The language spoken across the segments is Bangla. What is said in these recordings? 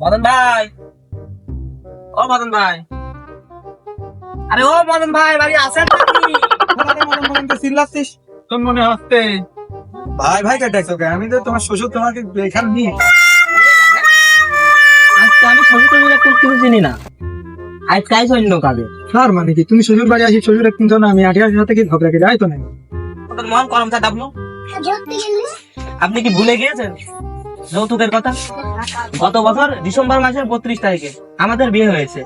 মদন ভাই, ও মদন ভাই, আরে ও মদন ভাই, বাড়ি আছেন নাকি? মদন তো চিল্লাচ্ছিস তোর মনে হচ্ছে ভাই ভাই কাটাইছো কে? আমি তো তোমার শ্বশুর, তোমাকে এখানে নিয়ে আজকে আমি শ্বশুর কিছু চিনি না, আজকে আইস অন্য কাজে। আর মানে কি, তুমি শ্বশুর বাড়ি আসি শ্বশুর কিন্তু না, আমি আঠি সাথে কি ঝগড়া করে যাই তো নাই। মদন মোহন করমচা ডাবলু, আপনি কি ভুলে গিয়েছেন যৌতুকের কথা? গত বছর ডিসেম্বর মাসের 32 তারিখে আমাদের বিয়ে হয়েছে।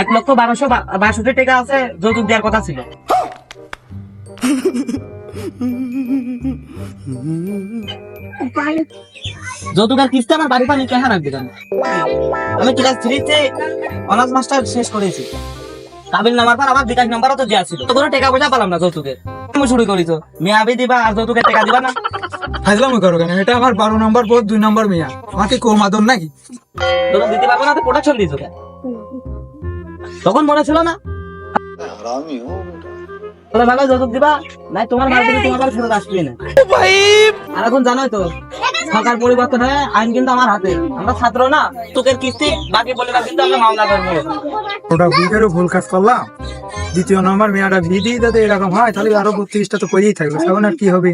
1,12,62 টাকা আছে, যৌতুক দেওয়ার কথা ছিল। যৌতুকের কিস্তি আমার বাড়ি পানি কেন রাখবে কেন? আমি ক্লাস 3-তে অনার্স মাস্টার শেষ করেছি। কাবিল নামার পর আমার বিকাশ নাম্বারও তো দেওয়া ছিল, তো কোনো টাকা পয়সা পেলাম না যৌতুকের। তুমি শুরু করেছো মেয়ে আবি দিবা আর যৌতুকের টাকা দিবা না। ফাজলামি করো কেন? এটা আমার 12 নম্বর বোধ, 2 নম্বর মেয়া, আমাকে কম আদর নাকি? যৌতুক দিতে পারবো না তো প্রোটেকশন দিয়েছো কেন? তখন মনে ছিল না তোমরা ভালো যৌতুক দিবা, নাই তোমার মার্কেটে তোমার বাড়ি ফেরত আসবে না। আর এখন জানোই তো সরকার পরিবর্তন হয়ে আইন কিন্তু আমার হাতে, আমরা ছাত্র না, তোকের কিস্তি বাকি বলে না কিন্তু আমরা মামলা করবো। ওটা বিয়েরও ভুল কাজ করলাম, দ্বিতীয় নম্বর মেয়াটা বিয়ে দিয়ে যাতে এরকম হয় তাহলে আরো 32টা তো করেই থাকবে, তখন আর কি হবে?